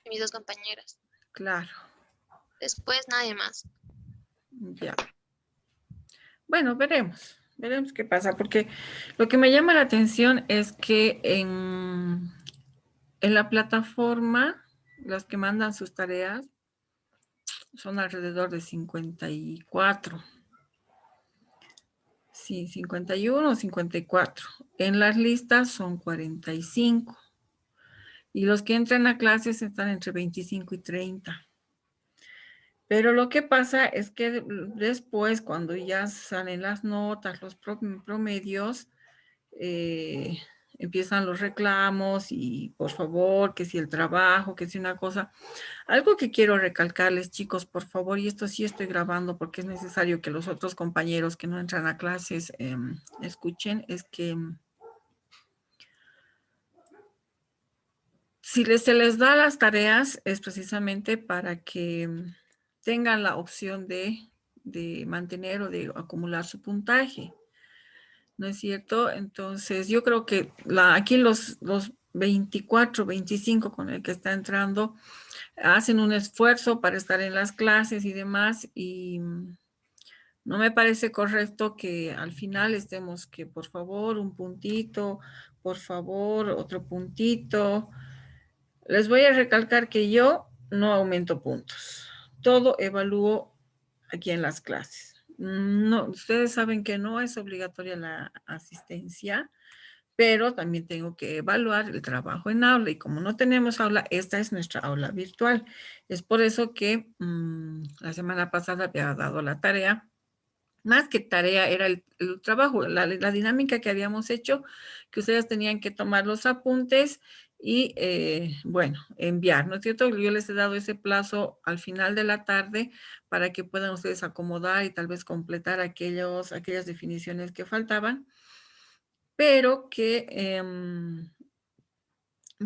y mis dos compañeras. Claro. Después nadie más. Ya. Bueno, veremos qué pasa, porque lo que me llama la atención es que en la plataforma, las que mandan sus tareas son alrededor de 54. Sí, 51 o 54. En las listas son 45. Y los que entran a clases están entre 25 y 30. Pero lo que pasa es que después, cuando ya salen las notas, los promedios, empiezan los reclamos y por favor, que si el trabajo, que si una cosa. Algo que quiero recalcarles, chicos, por favor, y esto sí estoy grabando porque es necesario que los otros compañeros que no entran a clases escuchen, es que si se les da las tareas es precisamente para que tengan la opción de mantener o de acumular su puntaje. ¿No es cierto? Entonces, yo creo que aquí los 24, 25 con el que está entrando, hacen un esfuerzo para estar en las clases y demás, y no me parece correcto que al final estemos que, por favor, un puntito, por favor, otro puntito. Les voy a recalcar que yo no aumento puntos. Todo evalúo aquí en las clases. No, ustedes saben que no es obligatoria la asistencia, pero también tengo que evaluar el trabajo en aula, y como no tenemos aula, esta es nuestra aula virtual. Es por eso que la semana pasada había dado la tarea. Más que tarea era el trabajo, la dinámica que habíamos hecho, que ustedes tenían que tomar los apuntes y, bueno, enviar, ¿no es cierto? Yo les he dado ese plazo al final de la tarde para que puedan ustedes acomodar y tal vez completar aquellas definiciones que faltaban, pero que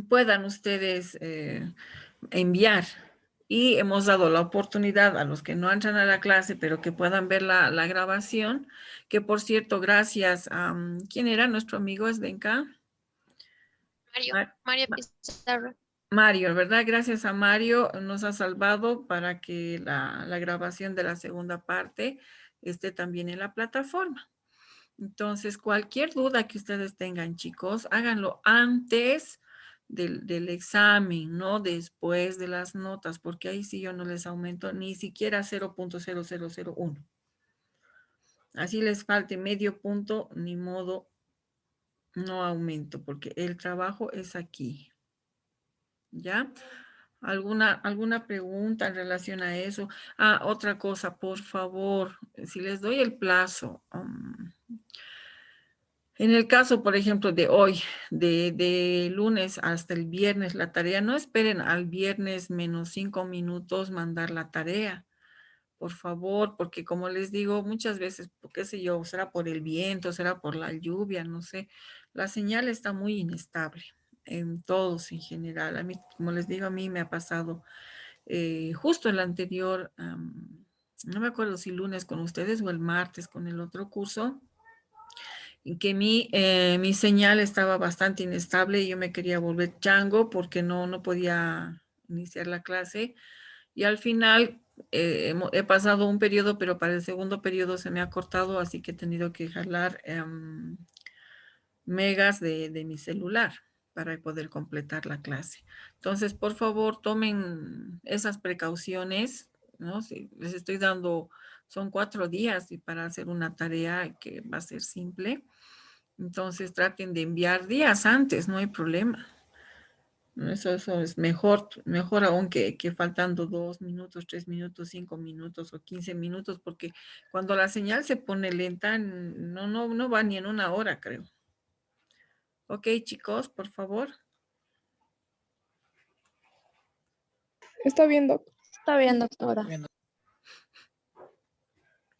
puedan ustedes enviar. Y hemos dado la oportunidad a los que no entran a la clase, pero que puedan ver la grabación, que por cierto, gracias a, ¿quién era nuestro amigo Esdenka? Mario Pizarro. Mario, ¿verdad? Gracias a Mario nos ha salvado para que la grabación de la segunda parte esté también en la plataforma. Entonces, cualquier duda que ustedes tengan, chicos, háganlo antes del examen, no después de las notas, porque ahí sí yo no les aumento ni siquiera 0.0001. Así les falte medio punto, ni modo, no aumento, porque el trabajo es aquí. ¿Ya? ¿Alguna pregunta en relación a eso? Ah, otra cosa, por favor, si les doy el plazo, en el caso, por ejemplo, de hoy, de lunes hasta el viernes, la tarea, no esperen al viernes menos 5 minutos mandar la tarea, por favor, porque como les digo, muchas veces, qué sé yo, será por el viento, será por la lluvia, no sé, la señal está muy inestable en todos en general. A mí, como les digo, a mí me ha pasado justo el anterior, no me acuerdo si lunes con ustedes o el martes con el otro curso, que mi señal estaba bastante inestable y yo me quería volver chango porque no podía iniciar la clase. Y al final he pasado un periodo, pero para el segundo periodo se me ha cortado, así que he tenido que jalar megas de mi celular para poder completar la clase. Entonces, por favor, tomen esas precauciones, ¿no? Si les estoy dando, son 4 días y para hacer una tarea que va a ser simple. Entonces traten de enviar días antes, no hay problema. Eso es mejor aún que faltando 2 minutos, 3 minutos, 5 minutos o 15 minutos, porque cuando la señal se pone lenta, no va ni en una hora, creo. Ok, chicos, por favor. Está bien, doctor. Está bien, doctora.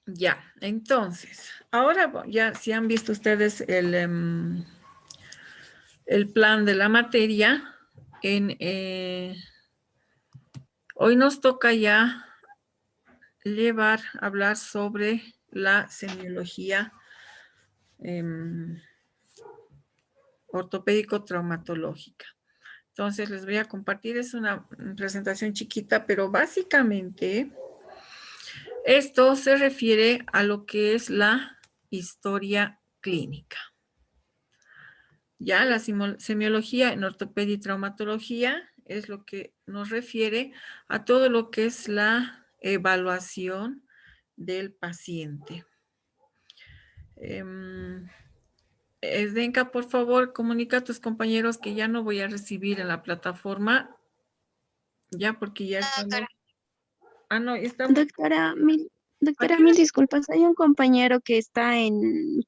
Ya, entonces, ahora ya si han visto ustedes el plan de la materia, hoy nos toca ya hablar sobre la semiología ortopédico-traumatológica. Entonces les voy a compartir, es una presentación chiquita, pero básicamente esto se refiere a lo que es la historia clínica. Ya la semiología en ortopedia y traumatología es lo que nos refiere a todo lo que es la evaluación del paciente. Zdenka, por favor, comunica a tus compañeros que ya no voy a recibir en la plataforma, ya porque ya estamos... Doctora. Ah, no, estamos... Doctora, mil ¿A qué hora? disculpas. Hay un compañero que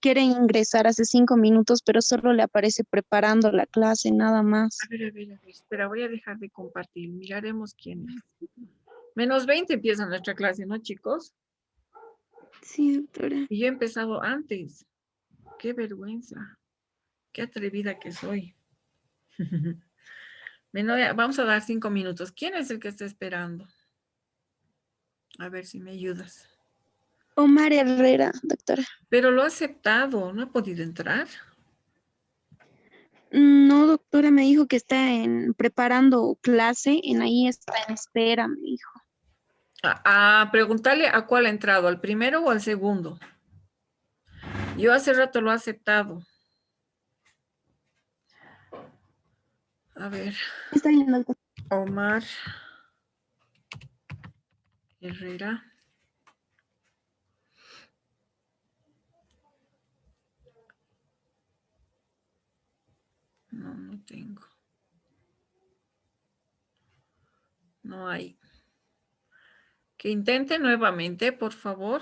quiere ingresar hace 5 minutos, pero solo le aparece preparando la clase, nada más. A ver, espera, voy a dejar de compartir, miraremos quién es. Menos 20 empieza nuestra clase, ¿no, chicos? Sí, doctora. Y yo he empezado antes. Qué vergüenza. Qué atrevida que soy. Vamos a dar 5 minutos. ¿Quién es el que está esperando? A ver si me ayudas. Omar Herrera, doctora. Pero lo ha aceptado, no ha podido entrar. No, doctora, me dijo que está preparando clase, ahí está en espera, me dijo. Preguntarle a cuál ha entrado, al primero o al segundo. Yo hace rato lo he aceptado. A ver. Está bien, doctora. Omar Herrera. No, no tengo. No hay. Que intente nuevamente, por favor.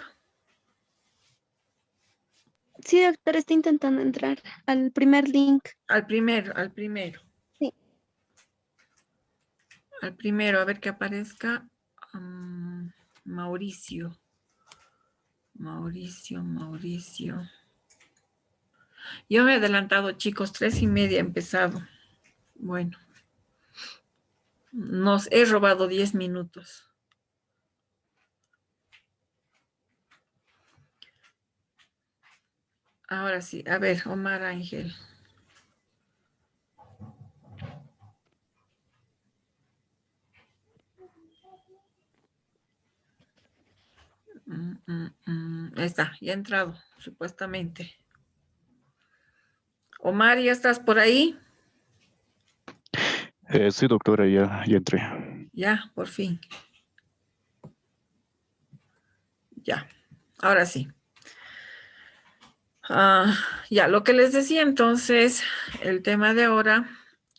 Sí, doctora, está intentando entrar al primer link. Al primero. Sí. Al primero, a ver que aparezca. Mauricio. Yo me he adelantado, chicos, 3:30 he empezado. Bueno. Nos he robado 10 minutos. Ahora sí, a ver, Omar Ángel. Ahí está, ya ha entrado, supuestamente. Omar, ¿ya estás por ahí? Sí, doctora, ya entré. Ya, por fin. Ya, ahora sí. Ya, lo que les decía entonces, el tema de ahora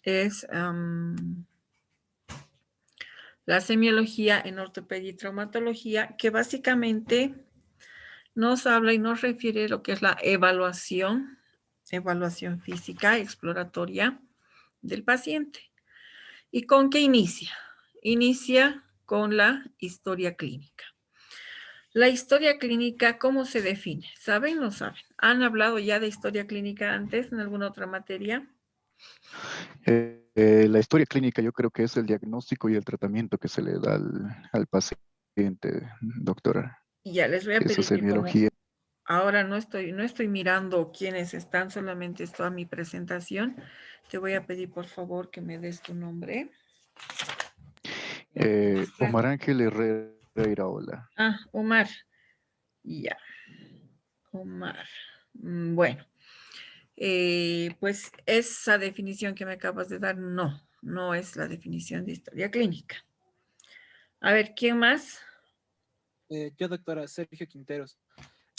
es la semiología en ortopedia y traumatología, que básicamente nos habla y nos refiere a lo que es la evaluación física exploratoria del paciente. ¿Y con qué inicia? Inicia con la historia clínica. La historia clínica, ¿cómo se define? ¿Saben o no saben? ¿Han hablado ya de historia clínica antes en alguna otra materia? La historia clínica yo creo que es el diagnóstico y el tratamiento que se le da al paciente, doctora. Ya les voy a Esa pedir que como semiología. ahora no estoy mirando quiénes están, solamente está mi presentación. Te voy a pedir por favor que me des tu nombre. Omar Ángel Herrera Iraola. Omar. Ya. Omar. Bueno. Pues esa definición que me acabas de dar, no es la definición de historia clínica. A ver, ¿quién más? Yo, doctora, Sergio Quinteros.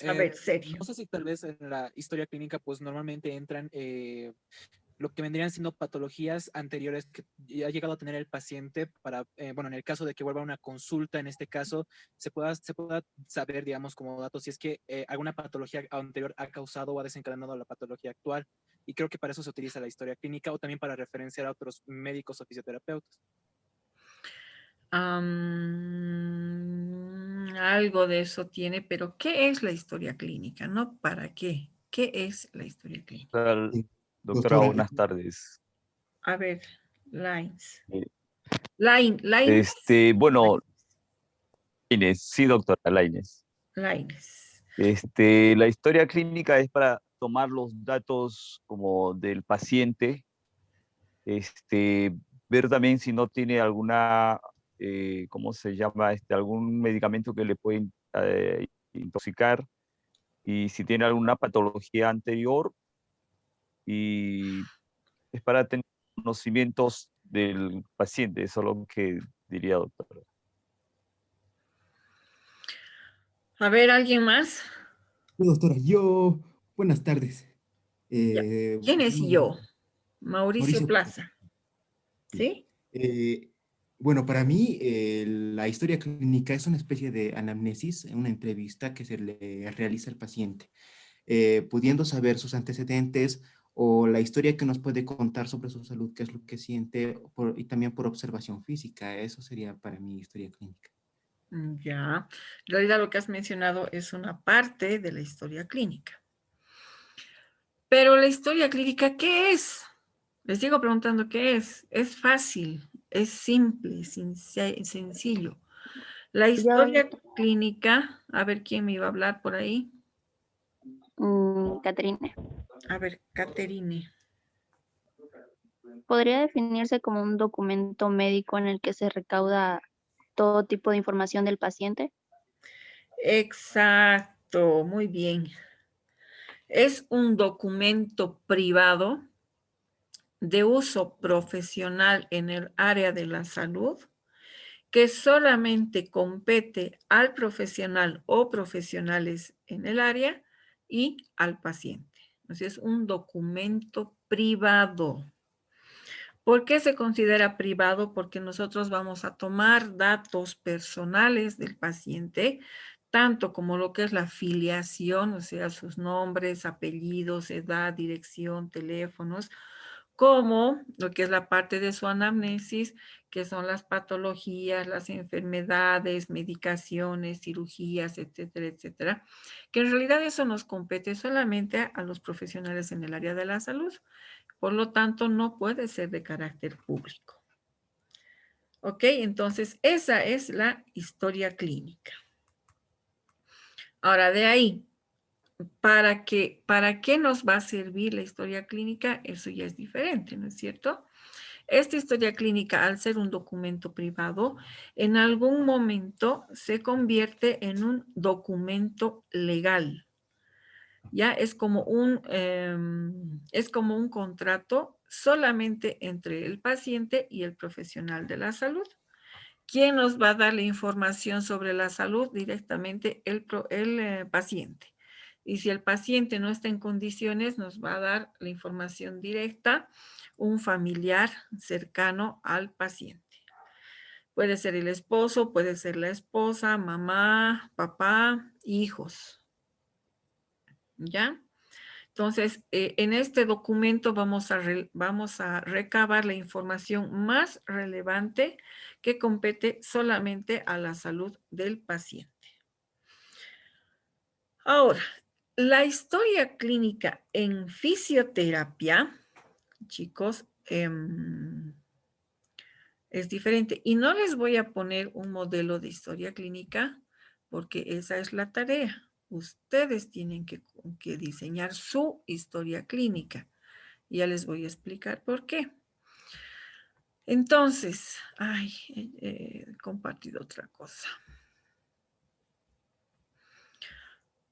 A ver, Sergio. No sé si tal vez en la historia clínica, pues normalmente entran lo que vendrían siendo patologías anteriores que ya ha llegado a tener el paciente para, bueno, en el caso de que vuelva a una consulta, en este caso, se pueda saber, digamos, como datos, si es que alguna patología anterior ha causado o ha desencadenado la patología actual. Y creo que para eso se utiliza la historia clínica o también para referenciar a otros médicos o fisioterapeutas. Algo de eso tiene, pero ¿qué es la historia clínica? No, ¿para qué? ¿Qué es la historia clínica? Doctora, buenas tardes. A ver, Lines. Eh, Lines. Bueno, Lainez, sí, doctora Lainez. Lines. La historia clínica es para tomar los datos como del paciente, ver también si no tiene alguna, ¿cómo se llama? Algún medicamento que le puede intoxicar, y si tiene alguna patología anterior, y es para tener conocimientos del paciente. Eso es lo que diría, doctora. A ver, ¿alguien más? Sí, doctora, buenas tardes. Ya. ¿Quién es yo? Mauricio Mauricio. Plaza. Sí. ¿Sí? Bueno, para mí la historia clínica es una especie de anamnesis, una entrevista que se le realiza al paciente, pudiendo saber sus antecedentes o la historia que nos puede contar sobre su salud, qué es lo que siente, y también por observación física. Eso sería para mí historia clínica. Ya. En realidad lo que has mencionado es una parte de la historia clínica. Pero la historia clínica, ¿qué es? Les sigo preguntando qué es. Es fácil, es simple, sencillo. La historia clínica, a ver quién me iba a hablar por ahí. Caterine, A ver, Caterine. podría definirse como un documento médico en el que se recauda todo tipo de información del paciente. Exacto, muy bien. Es un documento privado de uso profesional en el área de la salud que solamente compete al profesional o profesionales en el área y al paciente. Entonces, es un documento privado. ¿Por qué se considera privado? Porque nosotros vamos a tomar datos personales del paciente, tanto como lo que es la filiación, o sea, sus nombres, apellidos, edad, dirección, teléfonos, como lo que es la parte de su anamnesis, que son las patologías, las enfermedades, medicaciones, cirugías, etcétera, etcétera, que en realidad eso nos compete solamente a los profesionales en el área de la salud. Por lo tanto, no puede ser de carácter público. ¿Ok? Entonces, esa es la historia clínica. Ahora, de ahí, ¿para qué nos va a servir la historia clínica? Eso ya es diferente, ¿no es cierto? Esta historia clínica, al ser un documento privado, en algún momento se convierte en un documento legal. Ya es como un contrato solamente entre el paciente y el profesional de la salud. ¿Quién nos va a dar la información sobre la salud? Directamente el paciente. Y si el paciente no está en condiciones, nos va a dar la información directa un familiar cercano al paciente. Puede ser el esposo, puede ser la esposa, mamá, papá, hijos. ¿Ya? Entonces, en este documento vamos a recabar la información más relevante que compete solamente a la salud del paciente. Ahora, la historia clínica en fisioterapia, chicos, es diferente. Y no les voy a poner un modelo de historia clínica porque esa es la tarea. Ustedes tienen que diseñar su historia clínica. Ya les voy a explicar por qué. Entonces, he compartido otra cosa.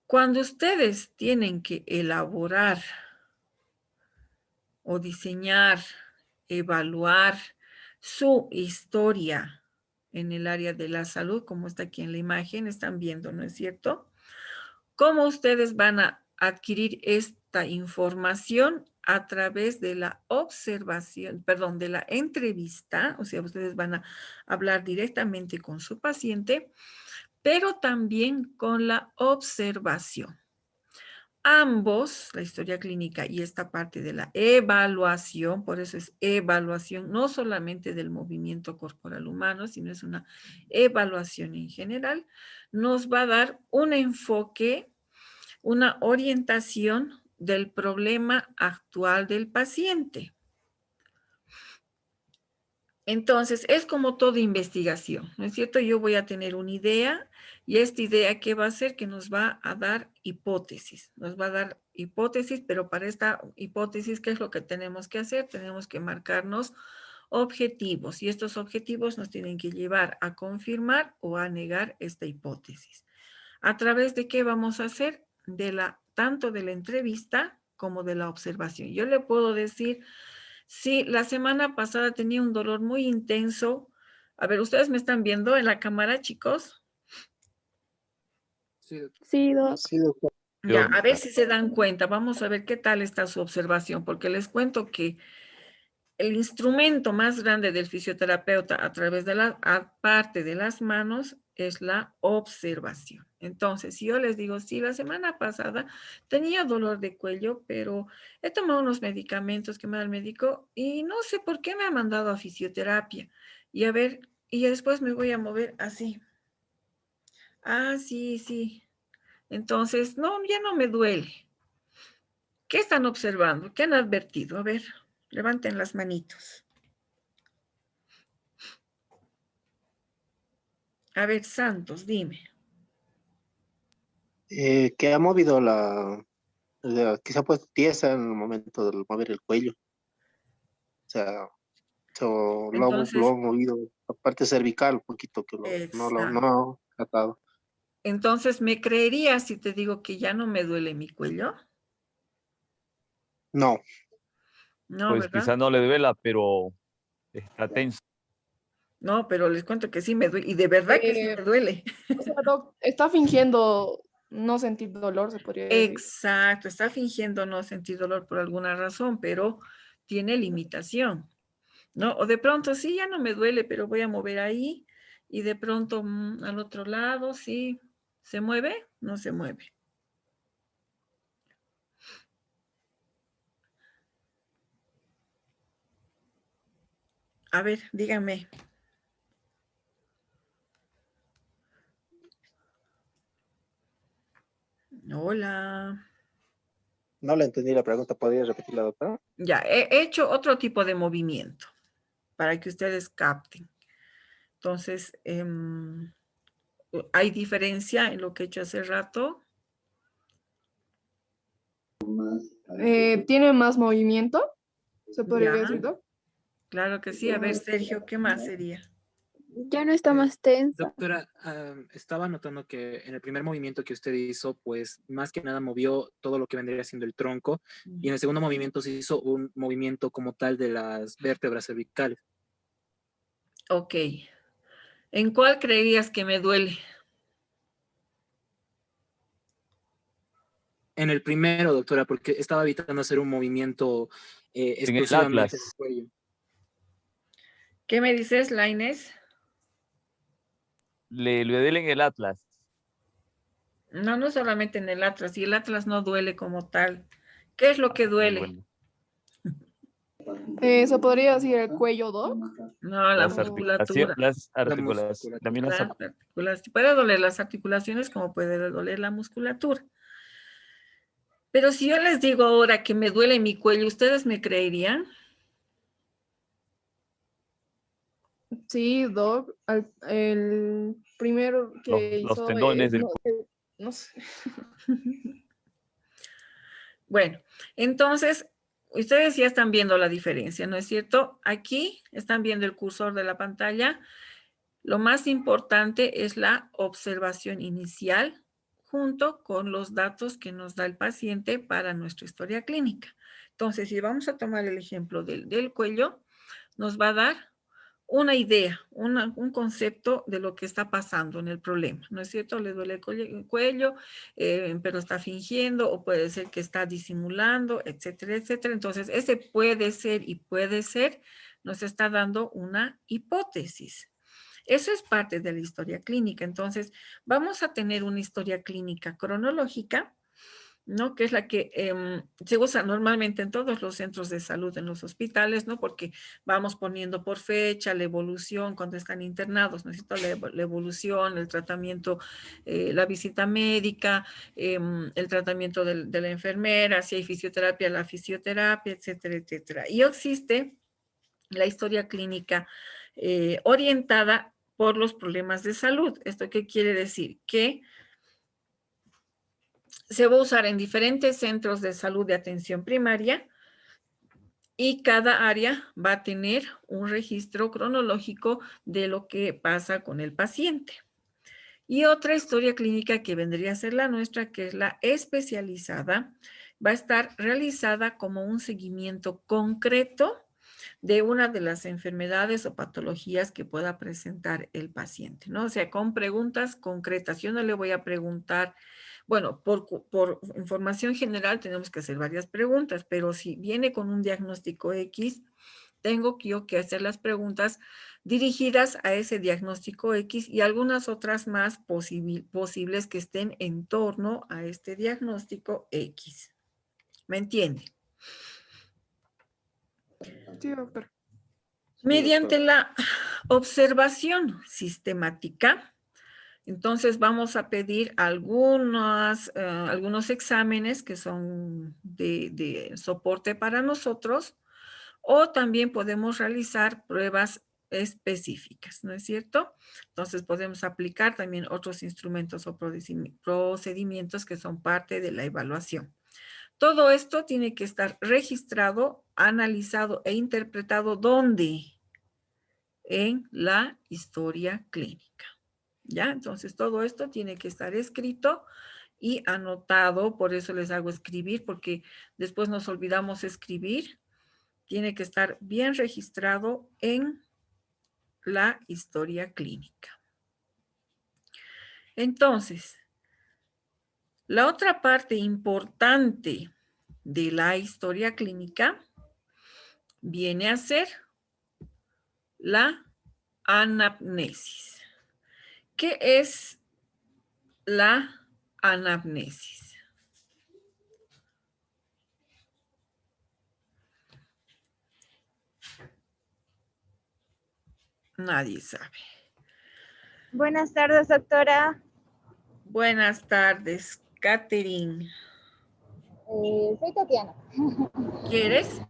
Cuando ustedes tienen que elaborar o diseñar, evaluar su historia en el área de la salud, como está aquí en la imagen, están viendo, ¿no es cierto? ¿Cómo ustedes van a adquirir esta información? A través de la observación, perdón, de la entrevista, o sea, ustedes van a hablar directamente con su paciente, pero también con la observación. Ambos, la historia clínica y esta parte de la evaluación, por eso es evaluación, no solamente del movimiento corporal humano, sino es una evaluación en general, nos va a dar un enfoque, una orientación del problema actual del paciente. Entonces, es como toda investigación, ¿no es cierto? Yo voy a tener una idea y esta idea, ¿qué va a hacer? Que nos va a dar hipótesis. Nos va a dar hipótesis, pero para esta hipótesis, ¿qué es lo que tenemos que hacer? Tenemos que marcarnos objetivos, y estos objetivos nos tienen que llevar a confirmar o a negar esta hipótesis. ¿A través de qué vamos a hacer? Tanto de la entrevista como de la observación. Yo le puedo decir, sí, la semana pasada tenía un dolor muy intenso. A ver, ¿ustedes me están viendo en la cámara, chicos? Sí, Sí, Doc. Sí, doctor. Ya, a ver doctora. si se dan cuenta. Vamos a ver qué tal está su observación, porque les cuento que el instrumento más grande del fisioterapeuta a través de aparte de las manos es la observación. Entonces, si yo les digo, sí, la semana pasada tenía dolor de cuello, pero he tomado unos medicamentos que me da el médico y no sé por qué me ha mandado a fisioterapia. Y a ver, y después me voy a mover así. Ah, sí, sí. Entonces, no, ya no me duele. ¿Qué están observando? ¿Qué han advertido? A ver, levanten las manitos. A ver, Santos, dime. Que ha movido que se ha puesto tiesa en el momento de mover el cuello. O sea, lo Entonces, ha movido la parte cervical un poquito, que no exacto. lo ha tratado. Entonces, ¿me creerías si te digo que ya no me duele mi cuello? No, No, Pues ¿verdad? quizás no le duela, pero está tenso. No, pero les cuento que sí me duele. Y de verdad que sí me duele. O sea, Doc, está fingiendo no sentir dolor, se podría decir. Exacto. Está fingiendo no sentir dolor por alguna razón, pero tiene limitación, ¿no? O de pronto sí, ya no me duele, pero voy a mover ahí. Y de pronto al otro lado, sí. ¿Se mueve? No se mueve. A ver, díganme. Hola. no le entendí la pregunta. ¿Podría repetirla, doctora? Ya, he hecho otro tipo de movimiento para que ustedes capten. Entonces, ¿hay diferencia en lo que he hecho hace rato? ¿Tiene más movimiento? ¿Se podría Ya, decir, Doc? claro que sí. A ver, Sergio, ¿qué más sería? Ya no está más tensa. doctora, estaba notando que en el primer movimiento que usted hizo, pues más que nada movió todo lo que vendría siendo el tronco, y en el segundo movimiento se hizo un movimiento como tal de las vértebras cervicales. Ok. ¿En cuál creerías que me duele? En el primero, doctora, porque estaba evitando hacer un movimiento En el exclusivamente del Atlas. cuello. ¿Qué me dices, Lainez? Le duele en el Atlas. No, no solamente en el Atlas, y el Atlas no duele como tal. ¿Qué es lo que duele? Bueno, ¿Se podría decir el cuello, Doc? No, la las musculatura. La articulaciones, también Las articulaciones. Puede doler las articulaciones como puede doler la musculatura. Pero si yo les digo ahora que me duele mi cuello, ¿ustedes me creerían? Sí, Doc. El primero que los hizo, tendones del no sé. Bueno, entonces, ustedes ya están viendo la diferencia, ¿no es cierto? Aquí están viendo el cursor de la pantalla. Lo más importante es la observación inicial junto con los datos que nos da el paciente para nuestra historia clínica. Entonces, si vamos a tomar el ejemplo del cuello, nos va a dar una idea, un concepto de lo que está pasando en el problema, ¿no es cierto? Le duele el cuello, pero está fingiendo, o puede ser que está disimulando, etcétera, etcétera. Entonces, ese puede ser y puede ser, nos está dando una hipótesis. Eso es parte de la historia clínica. Entonces, vamos a tener una historia clínica cronológica, ¿no? Que es la que se usa normalmente en todos los centros de salud, en los hospitales, ¿no? Porque vamos poniendo por fecha la evolución cuando están internados, ¿no es cierto? La evolución, el tratamiento, la visita médica, el tratamiento de la enfermera, si hay fisioterapia, la fisioterapia, etcétera, etcétera. Y existe la historia clínica orientada por los problemas de salud. ¿Esto qué quiere decir? Que se va a usar en diferentes centros de salud de atención primaria y cada área va a tener un registro cronológico de lo que pasa con el paciente. Y otra historia clínica que vendría a ser la nuestra, que es la especializada, va a estar realizada como un seguimiento concreto de una de las enfermedades o patologías que pueda presentar el paciente, ¿no? O sea, con preguntas concretas. Yo no le voy a preguntar, bueno, por información general tenemos que hacer varias preguntas, pero si viene con un diagnóstico X, tengo yo que hacer las preguntas dirigidas a ese diagnóstico X y algunas otras más posibles que estén en torno a este diagnóstico X. ¿Me entiende? Sí, doctor. Mediante la observación sistemática, entonces vamos a pedir algunos exámenes que son de soporte para nosotros, o también podemos realizar pruebas específicas, ¿no es cierto? Entonces podemos aplicar también otros instrumentos o procedimientos que son parte de la evaluación. Todo esto tiene que estar registrado, analizado e interpretado ¿dónde? En la historia clínica. ¿Ya? Entonces todo esto tiene que estar escrito y anotado, por eso les hago escribir, porque después nos olvidamos escribir. Tiene que estar bien registrado en la historia clínica. Entonces, la otra parte importante de la historia clínica viene a ser la anamnesis. ¿Qué es la anamnesis? Nadie sabe. Buenas tardes, doctora. Buenas tardes, Catherine. Soy Tatiana. ¿Quieres?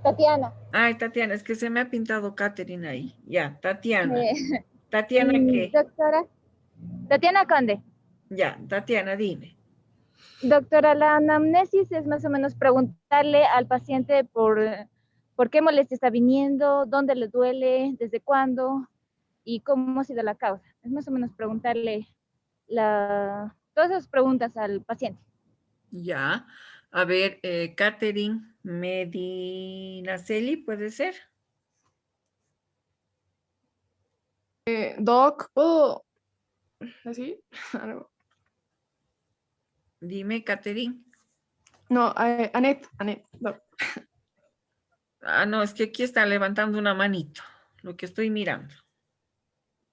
Tatiana. Ay, Tatiana, es que se me ha pintado Catherine ahí. Ya, Tatiana. ¿Tatiana qué? Doctora. Tatiana Conde. Ya, Tatiana, dime. Doctora, la anamnesis es más o menos preguntarle al paciente por qué molestia está viniendo, dónde le duele, desde cuándo y cómo ha sido la causa. Es más o menos preguntarle todas esas preguntas al paciente. Ya. A ver, Catherine Medinaceli, ¿puede ser? Doc, ¿puedo decir algo? Dime, Catherine. No, Annette, Doc. Ah, no, es que aquí está levantando una manito, lo que estoy mirando.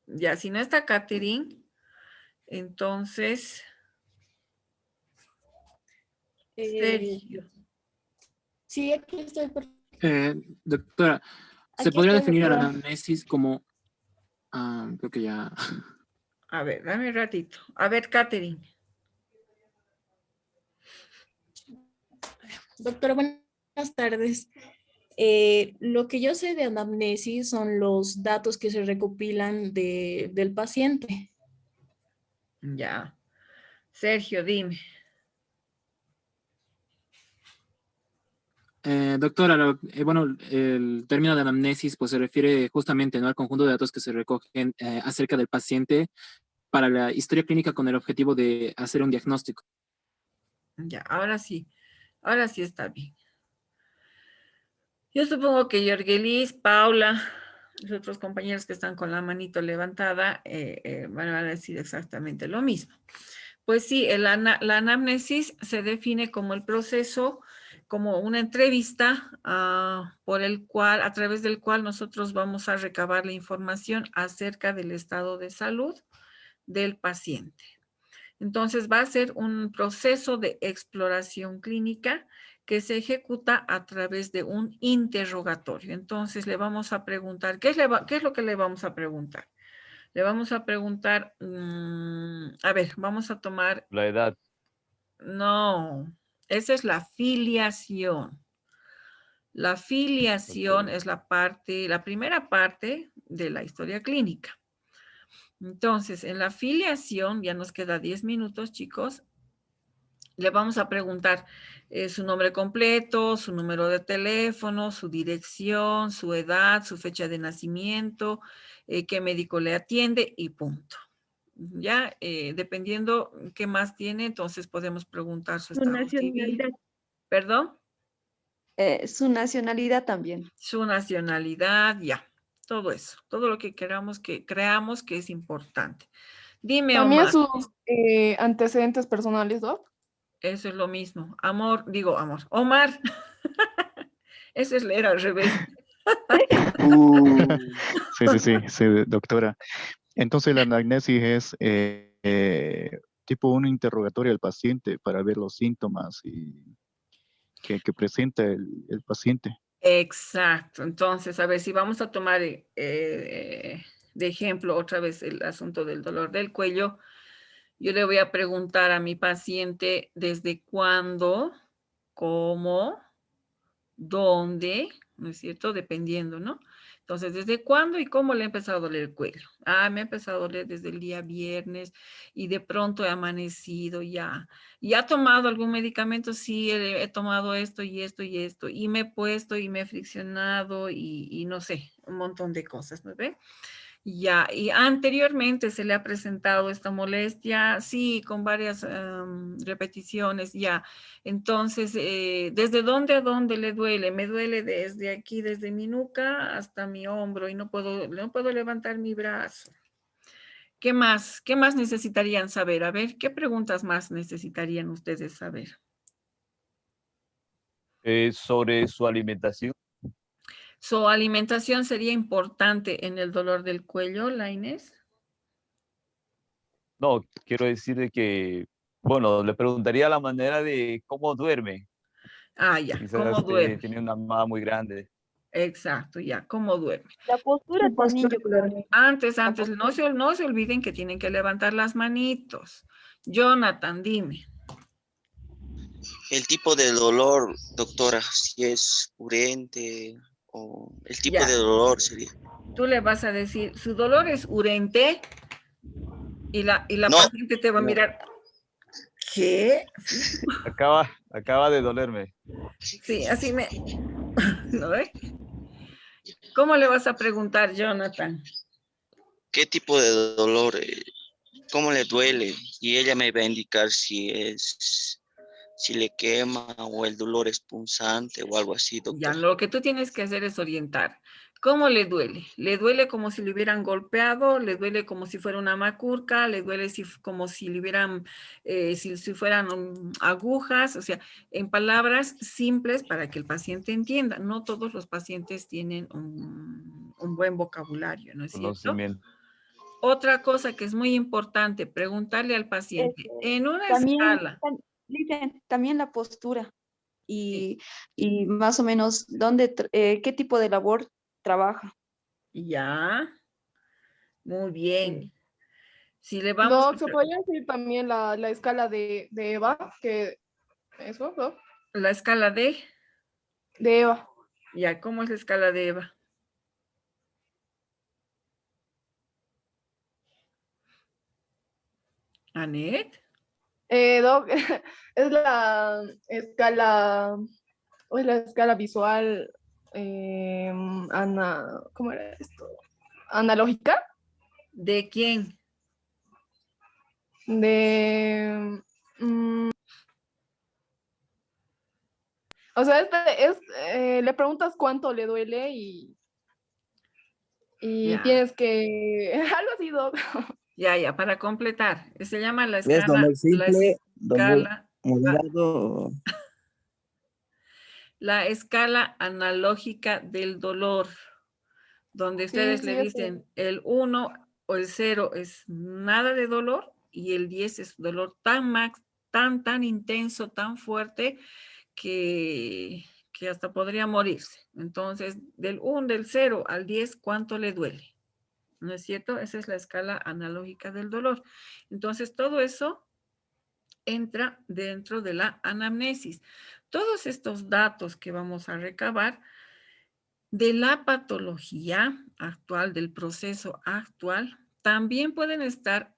Ya, si no está Catherine, entonces... Sergio. Sí, aquí estoy. Doctora, ¿se Aquí podría estoy, definir a la doctora. anamnesis como... creo que ya... A ver, dame un ratito. A ver, Catherine. Doctora, buenas tardes. Lo que yo sé de anamnesis son los datos que se recopilan del paciente. Ya. Sergio, dime. Doctora, bueno, el término de anamnesis pues se refiere justamente, ¿no?, al conjunto de datos que se recogen acerca del paciente para la historia clínica con el objetivo de hacer un diagnóstico. Ya, ahora sí está bien. Yo supongo que Yorgelis, Paula, los otros compañeros que están con la manito levantada van a decir exactamente lo mismo. Pues sí, la anamnesis se define como el proceso, como una entrevista a través del cual nosotros vamos a recabar la información acerca del estado de salud del paciente. Entonces va a ser un proceso de exploración clínica que se ejecuta a través de un interrogatorio. Entonces le vamos a preguntar, ¿qué es lo que le vamos a preguntar? Le vamos a preguntar, a ver, vamos a tomar... La edad. No, esa es la filiación. La filiación es la primera parte de la historia clínica. Entonces, en la filiación, ya nos queda 10 minutos, chicos. Le vamos a preguntar su nombre completo, su número de teléfono, su dirección, su edad, su fecha de nacimiento, qué médico le atiende y punto. Ya, dependiendo qué más tiene, entonces podemos preguntar su Su estado civil. nacionalidad. ¿Perdón? Su nacionalidad también. Su nacionalidad, ya. Todo eso, todo lo que queramos que creamos que es importante. Dime, También Omar. sus antecedentes personales, Doc. Eso es lo mismo. Amor. Omar. Eso es leer al revés. Sí, doctora. Entonces la anamnesis es tipo un interrogatorio al paciente para ver los síntomas que presenta el paciente. Exacto. Entonces, a ver si vamos a tomar de ejemplo otra vez el asunto del dolor del cuello. Yo le voy a preguntar a mi paciente desde cuándo, cómo, dónde, ¿no es cierto? Dependiendo, ¿no? Entonces, ¿desde cuándo y cómo le ha empezado a doler el cuello? Ah, me ha empezado a doler desde el día viernes y de pronto he amanecido ya. ¿Y ha tomado algún medicamento? Sí, he tomado esto y esto y esto. Y me he puesto y me he friccionado y no sé, un montón de cosas, ¿no ve? Ya, y anteriormente se le ha presentado esta molestia, sí, con varias repeticiones, ya. Entonces, ¿desde dónde a dónde le duele? Me duele desde aquí, desde mi nuca hasta mi hombro y no puedo levantar mi brazo. ¿Qué más? ¿Qué más necesitarían saber? A ver, ¿qué preguntas más necesitarían ustedes saber? Sobre su alimentación. ¿Su alimentación sería importante en el dolor del cuello, la Inés? No, quiero decir de que, bueno, le preguntaría la manera de cómo duerme. Ah, ya, ¿cómo Quizás duerme? tiene una mamá muy grande. Exacto, ya, ¿cómo duerme? La postura Su también, postura, yo creo. Antes, no se olviden que tienen que levantar las manitos. Jonathan, dime. El tipo de dolor, doctora, si es urente o el tipo Ya. de dolor sería. Tú le vas a decir, su dolor es urente y la No. paciente te va a mirar. ¿Qué? Acaba de dolerme. Sí, así me... ¿Lo ve? ¿Cómo le vas a preguntar, Jonathan? ¿Qué tipo de dolor? ¿Cómo le duele? Y ella me va a indicar si le quema o el dolor es punzante o algo así, doctor. Ya, lo que tú tienes que hacer es orientar. ¿Cómo le duele? ¿Le duele como si le hubieran golpeado? ¿Le duele como si fuera una macurca? ¿Le duele como si le hubieran, si fueran agujas? O sea, en palabras simples para que el paciente entienda. No todos los pacientes tienen un buen vocabulario, ¿no es cierto? Conocimiento. Otra cosa que es muy importante, preguntarle al paciente, en una También, escala. también la postura y más o menos qué tipo de labor trabaja. Ya, muy bien. Si le vamos Doc, ¿se podría decir también la escala de Eva? Que eso, Doc. la escala de Eva. Ya, ¿cómo es la escala de Eva? ¿Anet? Doc, es la escala visual, ¿cómo era esto? ¿Analógica? ¿De quién? O sea, le preguntas cuánto le duele y Ya. tienes que, algo así, Doc. Ya, para completar. Se llama la ¿Es escala, dolor simple, dolor moderado? La escala analógica del dolor, donde ustedes le eso. dicen el 1 o el 0 es nada de dolor y el 10 es dolor tan intenso, tan fuerte que hasta podría morirse. Entonces, del 0 al 10, ¿cuánto le duele? ¿No es cierto? Esa es la escala analógica del dolor. Entonces, todo eso entra dentro de la anamnesis. Todos estos datos que vamos a recabar de la patología actual, del proceso actual, también pueden estar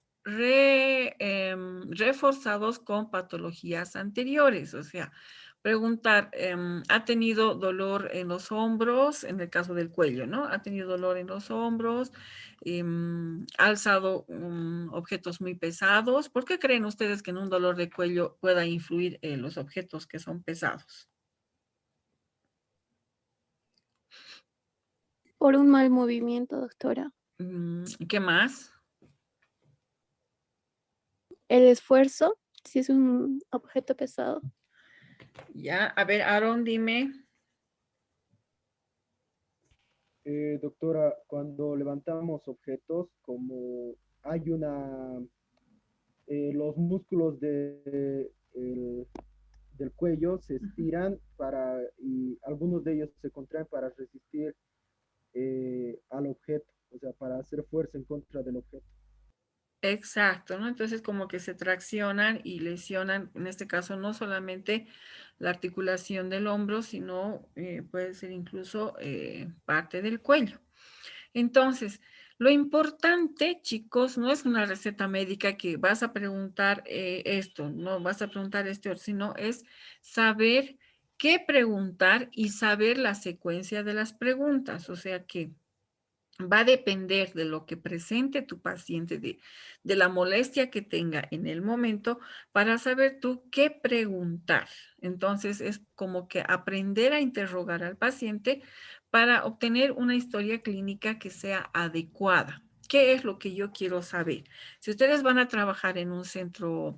reforzados con patologías anteriores, o sea, preguntar, ¿ha tenido dolor en los hombros? En el caso del cuello, ¿no? ¿Ha tenido dolor en los hombros? ¿Ha alzado objetos muy pesados? ¿Por qué creen ustedes que en un dolor de cuello pueda influir los objetos que son pesados? Por un mal movimiento, doctora. ¿Qué más? El esfuerzo, si es un objeto pesado. Ya, a ver, Aaron, dime. Doctora, cuando levantamos objetos, como hay los músculos del cuello se estiran y algunos de ellos se contraen para resistir al objeto, o sea, para hacer fuerza en contra del objeto. Exacto, ¿no? Entonces como que se traccionan y lesionan, en este caso no solamente la articulación del hombro, sino puede ser incluso parte del cuello. Entonces, lo importante, chicos, no es una receta médica que vas a preguntar esto, no vas a preguntar esto, sino es saber qué preguntar y saber la secuencia de las preguntas, o sea que va a depender de lo que presente tu paciente, de la molestia que tenga en el momento, para saber tú qué preguntar. Entonces, es como que aprender a interrogar al paciente para obtener una historia clínica que sea adecuada. ¿Qué es lo que yo quiero saber? Si ustedes van a trabajar en un centro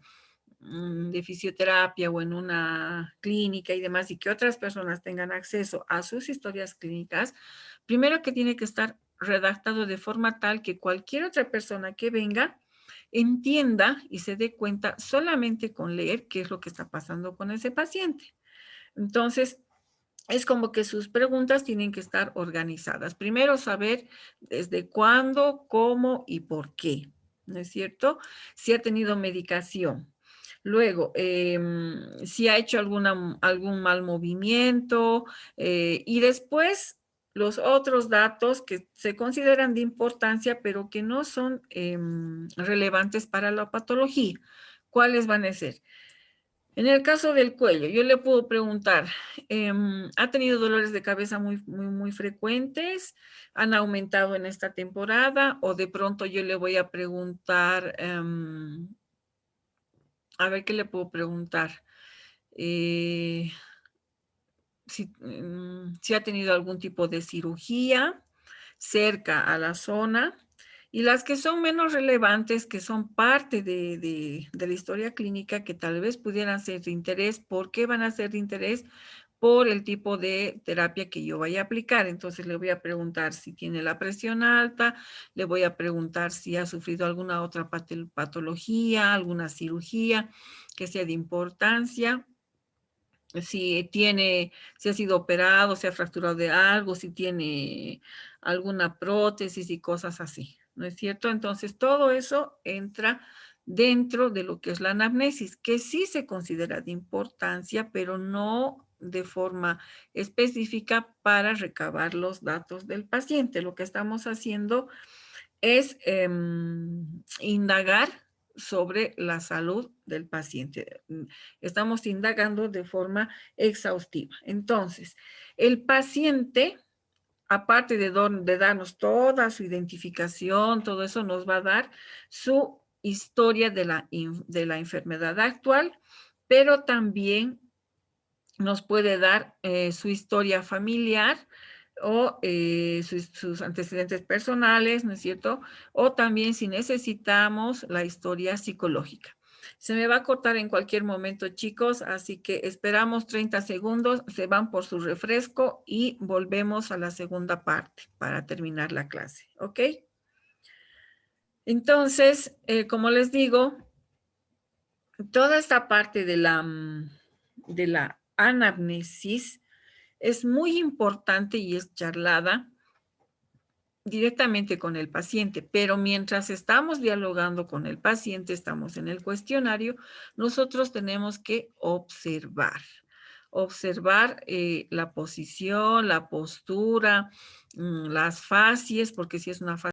de fisioterapia o en una clínica y demás, y que otras personas tengan acceso a sus historias clínicas, primero que tiene que estar redactado de forma tal que cualquier otra persona que venga entienda y se dé cuenta solamente con leer qué es lo que está pasando con ese paciente. Entonces, es como que sus preguntas tienen que estar organizadas. Primero, saber desde cuándo, cómo y por qué, ¿no es cierto? Si ha tenido medicación. Luego, si ha hecho algún mal movimiento y después los otros datos que se consideran de importancia, pero que no son relevantes para la patología. ¿Cuáles van a ser? En el caso del cuello, yo le puedo preguntar, ¿ha tenido dolores de cabeza muy frecuentes? ¿Han aumentado en esta temporada? O de pronto yo le voy a preguntar, a ver qué le puedo preguntar. Si ha tenido algún tipo de cirugía cerca a la zona. Y las que son menos relevantes, que son parte de la historia clínica, que tal vez pudieran ser de interés. ¿Por qué van a ser de interés? Por el tipo de terapia que yo vaya a aplicar. Entonces le voy a preguntar si tiene la presión alta, le voy a preguntar si ha sufrido alguna otra patología, alguna cirugía que sea de importancia. Si ha sido operado, si ha fracturado de algo, si tiene alguna prótesis y cosas así, ¿no es cierto? Entonces, todo eso entra dentro de lo que es la anamnesis, que sí se considera de importancia, pero no de forma específica para recabar los datos del paciente. Lo que estamos haciendo es indagar sobre la salud del paciente. Estamos indagando de forma exhaustiva. Entonces, el paciente, aparte de darnos toda su identificación, todo eso nos va a dar su historia de la enfermedad actual, pero también nos puede dar su historia familiar o sus antecedentes personales, ¿no es cierto? O también si necesitamos la historia psicológica. Se me va a cortar en cualquier momento, chicos, así que esperamos 30 segundos, se van por su refresco y volvemos a la segunda parte para terminar la clase, ¿ok? Entonces, como les digo, toda esta parte de la anamnesis es muy importante y es charlada directamente con el paciente, pero mientras estamos dialogando con el paciente, estamos en el cuestionario, nosotros tenemos que observar la posición, la postura, las facies, porque si es una fascia